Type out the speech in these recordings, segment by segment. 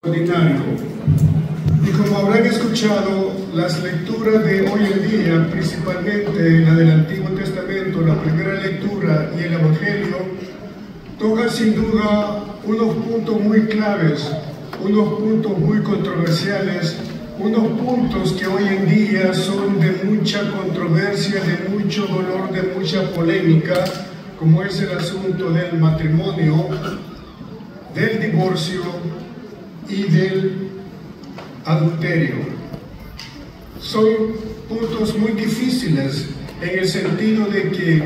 Ordinario. Y como habrán escuchado, las lecturas de hoy en día, principalmente la del Antiguo Testamento, la primera lectura y el Evangelio, tocan sin duda unos puntos muy claves, unos puntos muy controversiales, unos puntos que hoy en día son de mucha controversia, de mucho dolor, de mucha polémica, como es el asunto del matrimonio, del divorcio y del adulterio. Son puntos muy difíciles en el sentido de que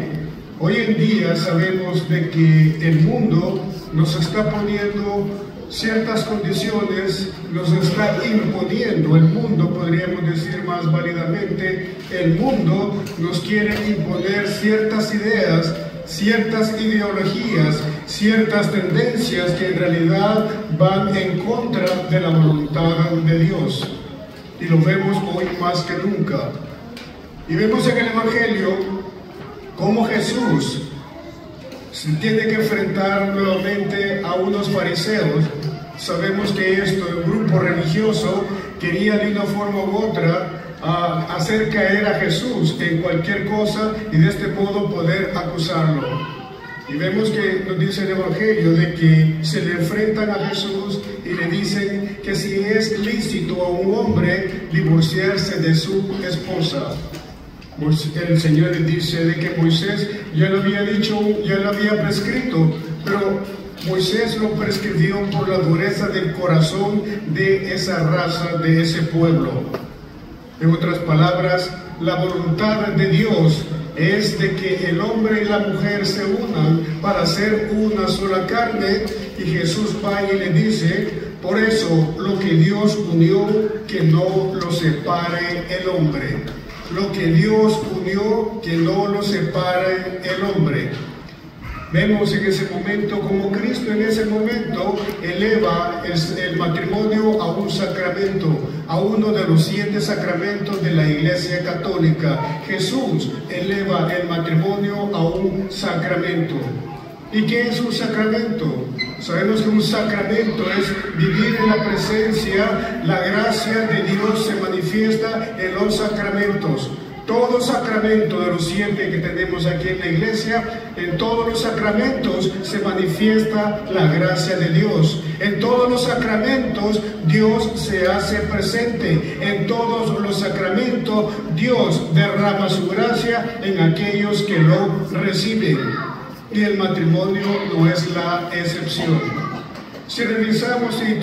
hoy en día sabemos de que el mundo nos está poniendo ciertas condiciones, nos está imponiendo, el mundo, podríamos decir más válidamente, el mundo nos quiere imponer ciertas ideas, ciertas ideologías, ciertas tendencias que en realidad van en contra de la voluntad de Dios. Y lo vemos hoy más que nunca. Y vemos en el Evangelio cómo Jesús se tiene que enfrentar nuevamente a unos fariseos. Sabemos que esto, el grupo religioso, quería de una forma u otra hacer caer a Jesús en cualquier cosa y de este modo poder acusarlo. Y vemos que nos dice el Evangelio de que se le enfrentan a Jesús y le dicen que si es lícito a un hombre divorciarse de su esposa. El Señor le dice de que Moisés ya lo había dicho, ya lo había prescrito, pero Moisés lo prescribió por la dureza del corazón de esa raza, de ese pueblo. En otras palabras, la voluntad de Dios es de que el hombre y la mujer se unan para hacer una sola carne, y Jesús va y le dice, por eso lo que Dios unió, que no lo separe el hombre. Lo que Dios unió, que no lo separe el hombre. Vemos en ese momento como Cristo en ese momento eleva el matrimonio a un sacramento, a uno de los 7 sacramentos de la Iglesia Católica. Jesús eleva el matrimonio a un sacramento. ¿Y qué es un sacramento? Sabemos que un sacramento es vivir en la presencia, la gracia de Dios se manifiesta en los sacramentos. Todo sacramento de los 7 que tenemos aquí en la iglesia, en todos los sacramentos se manifiesta la gracia de Dios. En todos los sacramentos Dios se hace presente. En todos los sacramentos Dios derrama su gracia en aquellos que lo reciben. Y el matrimonio no es la excepción. Si revisamos y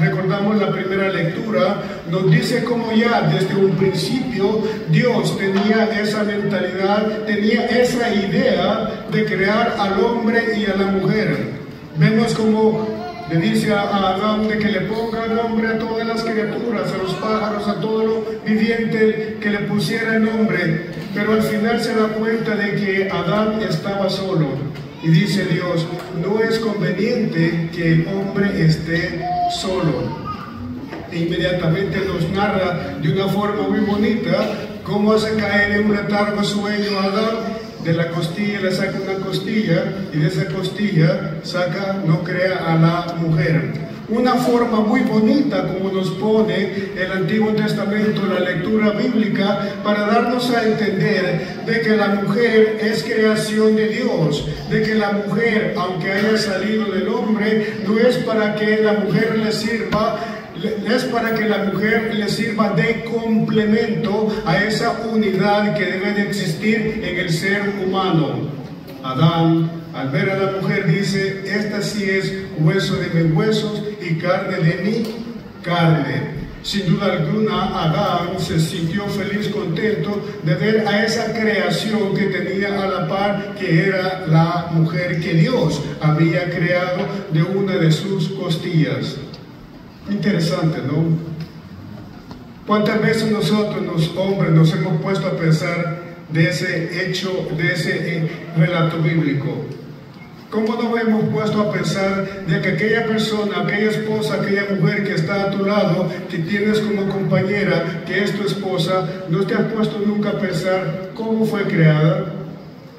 recordamos la primera lectura, nos dice cómo ya desde un principio Dios tenía esa mentalidad, tenía esa idea de crear al hombre y a la mujer. Vemos como le dice a Adán de que le ponga nombre a todas las criaturas, a los pájaros, a todo lo viviente, que le pusiera nombre. Pero al final se da cuenta de que Adán estaba solo. Y dice Dios, no es conveniente que el hombre esté solo. E inmediatamente nos narra de una forma muy bonita cómo hace caer en un letargo sueño a Adán. De la costilla le saca una costilla y de esa costilla saca, no crea, a la mujer. Una forma muy bonita como nos pone el Antiguo Testamento, la lectura bíblica, para darnos a entender de que la mujer es creación de Dios, de que la mujer, aunque haya salido del hombre, no es para que la mujer le sirva, es para que la mujer le sirva de complemento a esa unidad que debe de existir en el ser humano. Adán, al ver a la mujer, dice, esta sí es hueso de mis huesos y carne de mi carne. Sin duda alguna, Adán se sintió feliz, contento de ver a esa creación que tenía a la par, que era la mujer que Dios había creado de una de sus costillas. Interesante, ¿no? ¿Cuántas veces nosotros, los hombres, nos hemos puesto a pensar de ese hecho, de ese relato bíblico? ¿Cómo nos hemos puesto a pensar de que aquella persona, aquella esposa, aquella mujer que está a tu lado, que tienes como compañera, que es tu esposa, no te has puesto nunca a pensar cómo fue creada?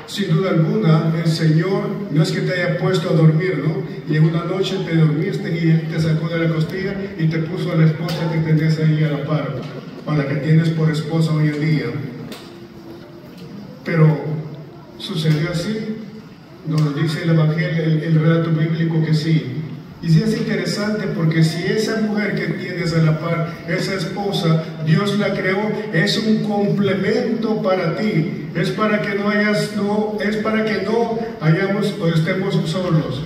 Sin duda alguna, el Señor no es que te haya puesto a dormir, ¿no? Y en una noche te dormiste y Él te sacó de la costilla y te puso a la esposa que tenés ahí a la par, o a la que tienes por esposa hoy en día. Pero, ¿sucedió así? Nos dice el Evangelio, el relato bíblico, que sí. Y sí es interesante porque si esa mujer que tienes a la par, esa esposa, Dios la creó, es un complemento para ti. Es para que no hayamos o estemos solos.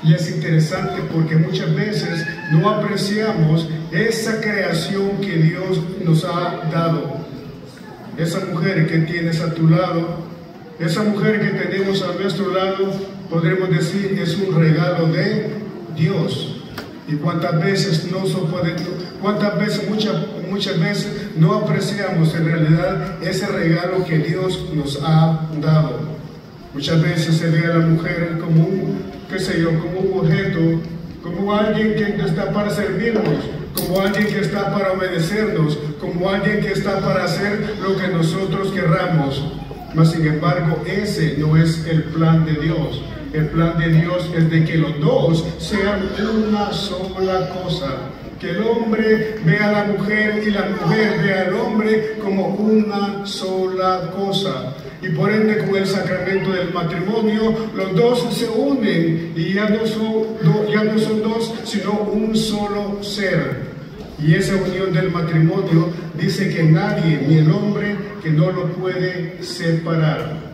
Y es interesante porque muchas veces no apreciamos esa creación que Dios nos ha dado. Esa mujer que tienes a tu lado, esa mujer que tenemos a nuestro lado, podremos decir es un regalo de Dios. Y cuántas veces muchas veces no apreciamos en realidad ese regalo que Dios nos ha dado. Muchas veces se ve a la mujer como como un objeto, como alguien que está para servirnos, como alguien que está para obedecernos, como alguien que está para hacer lo que nosotros querramos. Mas sin embargo, ese no es el plan de Dios. El plan de Dios es de que los dos sean una sola cosa. Que el hombre vea a la mujer y la mujer vea al hombre como una sola cosa. Y por ende, con el sacramento del matrimonio, los dos se unen y ya no son dos, sino un solo ser. Y esa unión del matrimonio dice que nadie, ni el hombre, que no lo puede separar.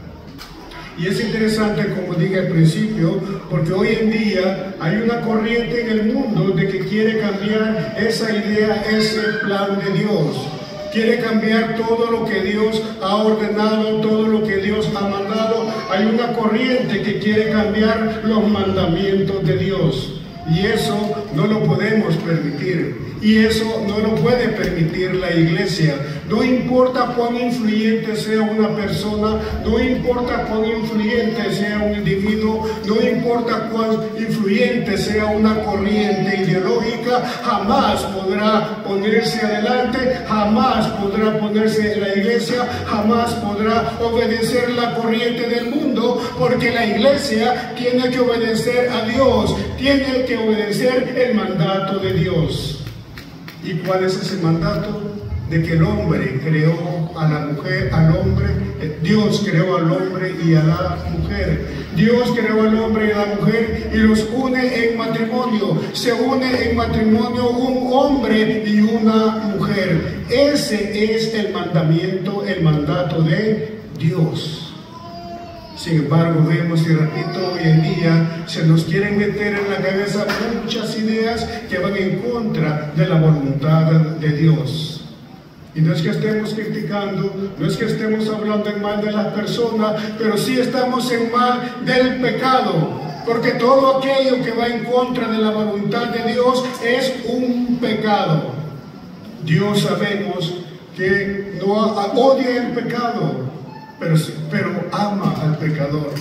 Y es interesante, como dije al principio, porque hoy en día hay una corriente en el mundo de que quiere cambiar esa idea, ese plan de Dios. Quiere cambiar todo lo que Dios ha ordenado, todo lo que Dios ha mandado. Hay una corriente que quiere cambiar los mandamientos de Dios. Y eso no lo podemos permitir. Y eso no lo puede permitir la iglesia. No importa cuán influyente sea una persona, no importa cuán influyente sea un individuo, no importa cuán influyente sea una corriente ideológica, jamás podrá ponerse adelante, jamás podrá ponerse en la iglesia, jamás podrá obedecer la corriente del mundo, porque la iglesia tiene que obedecer a Dios, tiene que obedecer el mandato de Dios. ¿Y cuál es ese mandato? De que el hombre creó a la mujer, al hombre, Dios creó al hombre y a la mujer. Dios creó al hombre y a la mujer y los une en matrimonio. Se une en matrimonio un hombre y una mujer. Ese es el mandamiento, el mandato de Dios. Sin embargo, vemos y repito, hoy en día se nos quieren meter en la cabeza muchas ideas que van en contra de la voluntad de Dios. Y no es que estemos criticando, no es que estemos hablando en mal de las personas, pero sí estamos en mal del pecado. Porque todo aquello que va en contra de la voluntad de Dios es un pecado. Dios sabemos que no odia el pecado, pero ama al pecador.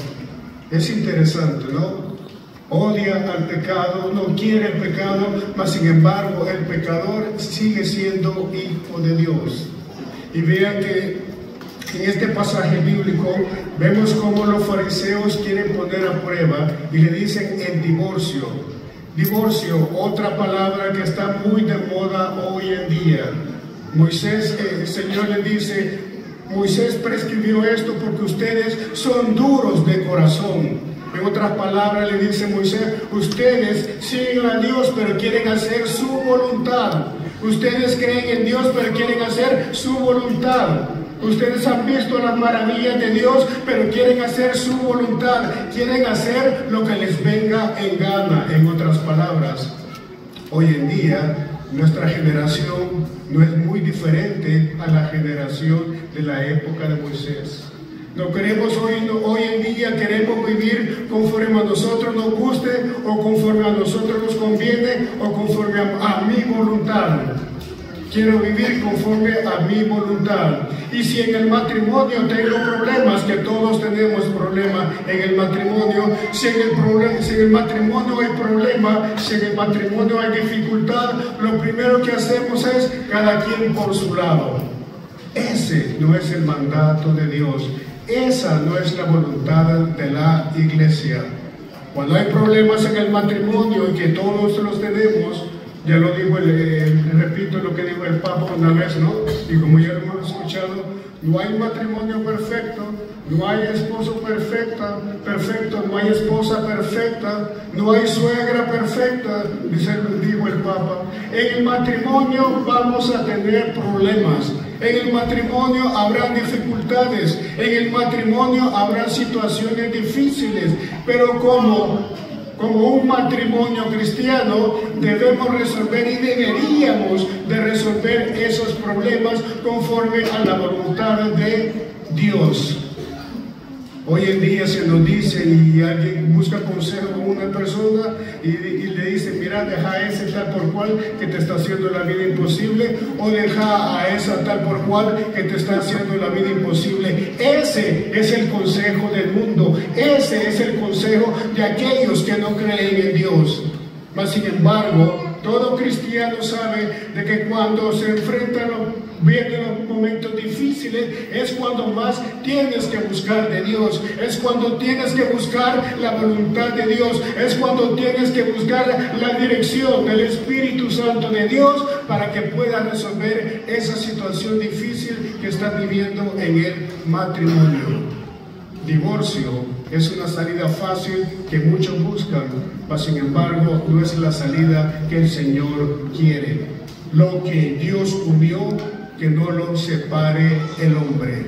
Es interesante, ¿no? Odia al pecado, no quiere el pecado, mas sin embargo el pecador sigue siendo hijo de Dios. Y vean que en este pasaje bíblico vemos cómo los fariseos quieren poner a prueba y le dicen el divorcio. Divorcio, otra palabra que está muy de moda hoy en día. Moisés, el Señor le dice: Moisés prescribió esto porque ustedes son duros de corazón. En otras palabras le dice Moisés: ustedes siguen a Dios pero quieren hacer su voluntad. Ustedes creen en Dios pero quieren hacer su voluntad. Ustedes han visto las maravillas de Dios pero quieren hacer su voluntad. Quieren hacer lo que les venga en gana. En otras palabras, hoy en día nuestra generación no es muy diferente a la generación de la época de Moisés. No queremos hoy en día queremos vivir conforme a nosotros nos guste, o conforme a nosotros nos conviene, o conforme a mi voluntad. Quiero vivir conforme a mi voluntad. Y si en el matrimonio tengo problemas, que todos tenemos problemas en el matrimonio, si en el matrimonio hay problemas, si en el matrimonio hay dificultad, lo primero que hacemos es cada quien por su lado. Ese no es el mandato de Dios. Esa no es la voluntad de la iglesia. Cuando hay problemas en el matrimonio, y que todos los tenemos, ya lo dijo, repito lo que dijo el Papa una vez, ¿no? Y como ya lo hemos escuchado, no hay matrimonio perfecto, no hay esposo perfecto, no hay esposa perfecta, no hay suegra perfecta, dijo el Papa. En el matrimonio vamos a tener problemas, en el matrimonio habrá dificultades, en el matrimonio habrá situaciones difíciles, pero como un matrimonio cristiano debemos resolver y deberíamos de resolver esos problemas conforme a la voluntad de Dios. Hoy en día se nos dice, y alguien busca consejo con una persona y le dice, mira, deja a ese tal por cual que te está haciendo la vida imposible, o deja a esa tal por cual que te está haciendo la vida imposible. Ese es el consejo del mundo, ese es el consejo de aquellos que no creen en Dios. Mas sin embargo, todo cristiano sabe de que cuando se enfrentan vienen los momentos difíciles, es cuando más tienes que buscar de Dios, es cuando tienes que buscar la voluntad de Dios, es cuando tienes que buscar la dirección del Espíritu Santo de Dios para que puedas resolver esa situación difícil que estás viviendo en el matrimonio. Divorcio es una salida fácil que muchos buscan, pero sin embargo no es la salida que el Señor quiere. Lo que Dios unió, que no lo separe el hombre.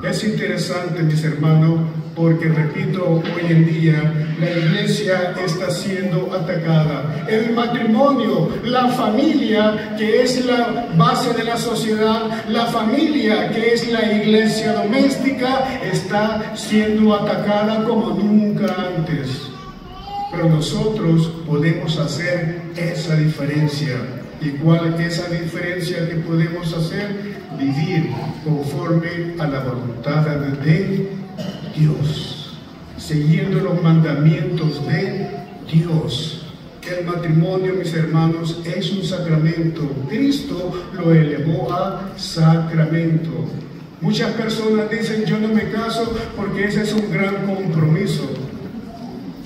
Es interesante, mis hermanos, porque repito, hoy en día la iglesia está siendo atacada. El matrimonio, la familia, que es la base de la sociedad, la familia, que es la iglesia doméstica, está siendo atacada como nunca antes. Pero nosotros podemos hacer esa diferencia. ¿Y cuál es esa diferencia que podemos hacer? Vivir conforme a la voluntad de Dios, siguiendo los mandamientos de Dios. El matrimonio, mis hermanos, es un sacramento. Cristo lo elevó a sacramento. Muchas personas dicen, yo no me caso porque ese es un gran compromiso.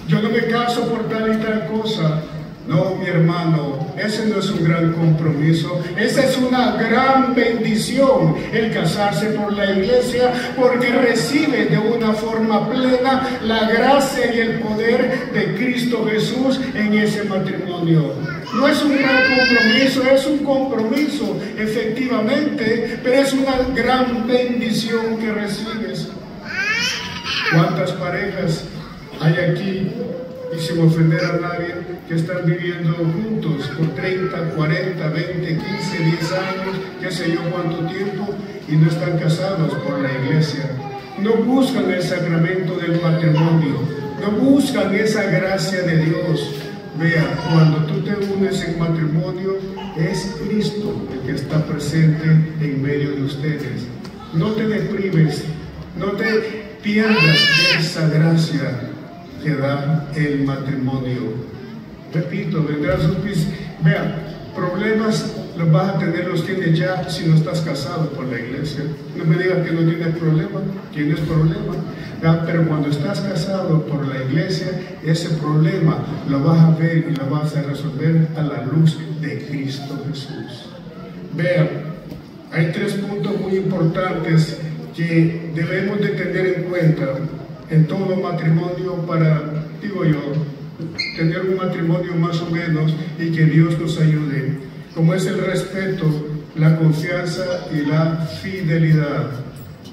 Yo no me caso por tal y tal cosa. No, mi hermano, ese no es un gran compromiso, esa es una gran bendición, el casarse por la iglesia, porque recibe de una forma plena la gracia y el poder de Cristo Jesús en ese matrimonio. No es un gran compromiso, es un compromiso, efectivamente, pero es una gran bendición que recibes. ¿Cuántas parejas hay aquí? Y sin ofender a nadie, que están viviendo juntos por 30, 40, 20, 15, 10 años, qué sé yo cuánto tiempo, y no están casados por la iglesia. No buscan el sacramento del matrimonio, no buscan esa gracia de Dios. Vea, cuando tú te unes en matrimonio, es Cristo el que está presente en medio de ustedes. No te deprives, no te pierdas de esa gracia que da el matrimonio. Repito, vendrán sus crisis. Vean, problemas los vas a tener, los tienes ya si no estás casado por la iglesia. No me digas que no tienes problema, tienes problema. Pero cuando estás casado por la iglesia, ese problema lo vas a ver y lo vas a resolver a la luz de Cristo Jesús. Vean, hay 3 puntos muy importantes que debemos de tener en cuenta en todo matrimonio para, digo yo, tener un matrimonio más o menos y que Dios nos ayude, como es el respeto, la confianza y la fidelidad.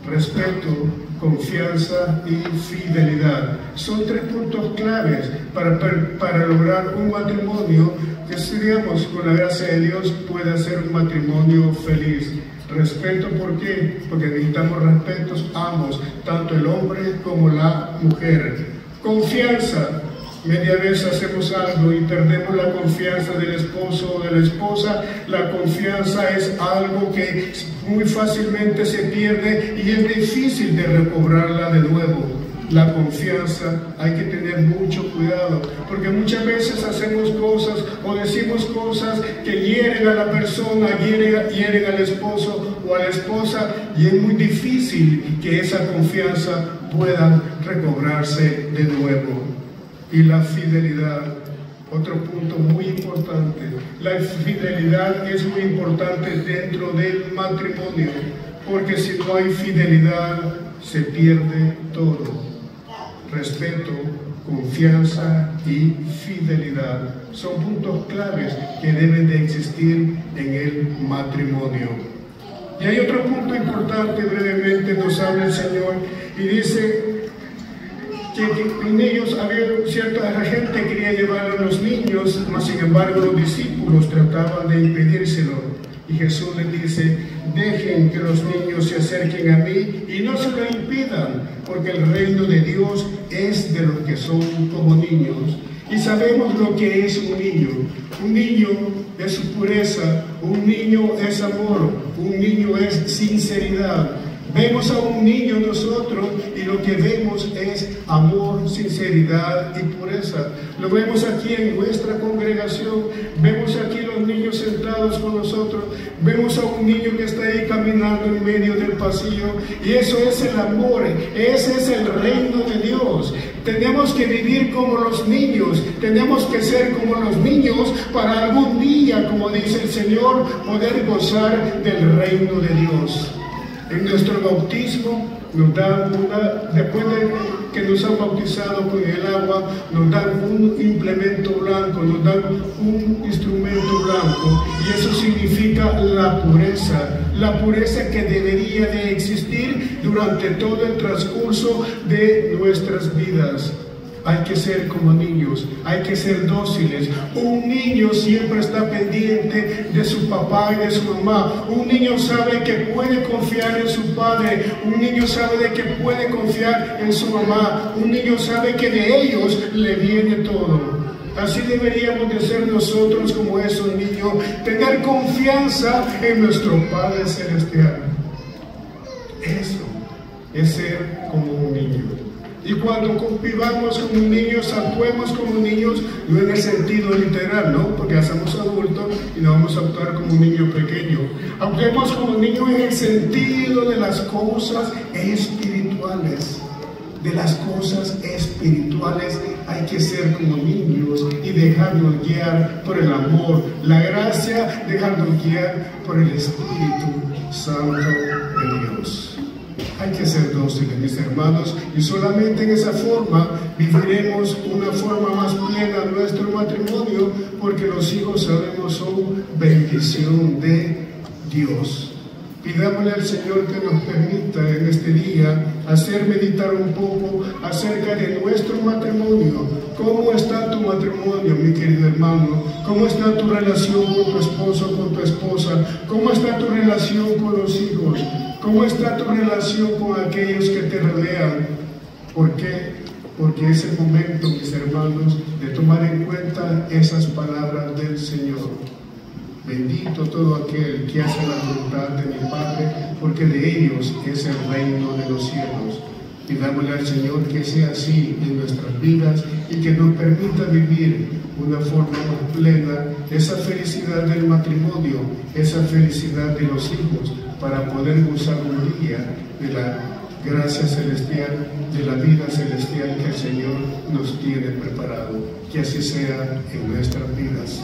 Respeto, confianza y fidelidad. Son 3 puntos claves para lograr un matrimonio que, digamos, con la gracia de Dios pueda ser un matrimonio feliz. Respeto, ¿por qué? Porque necesitamos respetos ambos, tanto el hombre como la mujer. Confianza. Media vez hacemos algo y perdemos la confianza del esposo o de la esposa. La confianza es algo que muy fácilmente se pierde y es difícil de recobrarla de nuevo. la confianza, hay que tener mucho cuidado, porque muchas veces hacemos cosas o decimos cosas que hieren a la persona, hieren al esposo o a la esposa, y es muy difícil que esa confianza pueda recobrarse de nuevo. Y la fidelidad, otro punto muy importante, la fidelidad es muy importante dentro del matrimonio, porque si no hay fidelidad se pierde todo. Respeto, confianza y fidelidad son puntos claves que deben de existir en el matrimonio. Y hay otro punto importante, brevemente nos habla el Señor y dice que los niños, había cierta gente que quería llevar a los niños, mas sin embargo los discípulos trataban de impedírselo. Y Jesús les dice: dejen que los niños se acerquen a mí y no se lo impidan, porque el reino de Dios es de los que son como niños. Y sabemos lo que es un niño. Un niño es pureza, un niño es amor, un niño es sinceridad. Vemos a un niño nosotros y lo que vemos es amor, sinceridad y pureza. Lo vemos aquí en nuestra congregación, vemos aquí los niños sentados con nosotros, vemos a un niño que está ahí caminando en medio del pasillo, y eso es el amor, ese es el reino de Dios. Tenemos que vivir como los niños, tenemos que ser como los niños para algún día, como dice el Señor, poder gozar del reino de Dios. En nuestro bautismo nos dan después de que nos han bautizado con el agua, nos dan un implemento blanco, nos dan un instrumento blanco, y eso significa la pureza que debería de existir durante todo el transcurso de nuestras vidas. Hay que ser como niños, hay que ser dóciles. Un niño siempre está pendiente de su papá y de su mamá. Un niño sabe que puede confiar en su padre. Un niño sabe de que puede confiar en su mamá. Un niño sabe que de ellos le viene todo. Así deberíamos de ser nosotros como esos niños, tener confianza en nuestro Padre Celestial. Eso es ser como un niño. Y cuando vivamos como niños, actuemos como niños, no en el sentido literal, ¿no? Porque ya somos adultos y no vamos a actuar como un niño pequeño. Actuemos como niños en el sentido de las cosas espirituales. De las cosas espirituales hay que ser como niños y dejarnos guiar por el amor, la gracia, dejarnos guiar por el Espíritu Santo de Dios. Hay que ser dóciles, mis hermanos, y solamente en esa forma viviremos una forma más plena nuestro matrimonio, porque los hijos, sabemos, son bendición de Dios. Pidámosle al Señor que nos permita en este día hacer meditar un poco acerca de nuestro matrimonio. ¿Cómo está tu matrimonio, mi querido hermano? ¿Cómo está tu relación con tu esposo, con tu esposa? ¿Cómo está tu relación con los hijos? ¿Cómo está tu relación con aquellos que te rodean? ¿Por qué? Porque es el momento, mis hermanos, de tomar en cuenta esas palabras del Señor. Bendito todo aquel que hace la voluntad de mi Padre, porque de ellos es el reino de los cielos. Pidámosle al Señor que sea así en nuestras vidas y que nos permita vivir una forma más plena esa felicidad del matrimonio, esa felicidad de los hijos, para poder gozar un día de la gracia celestial, de la vida celestial que el Señor nos tiene preparado. Que así sea en nuestras vidas.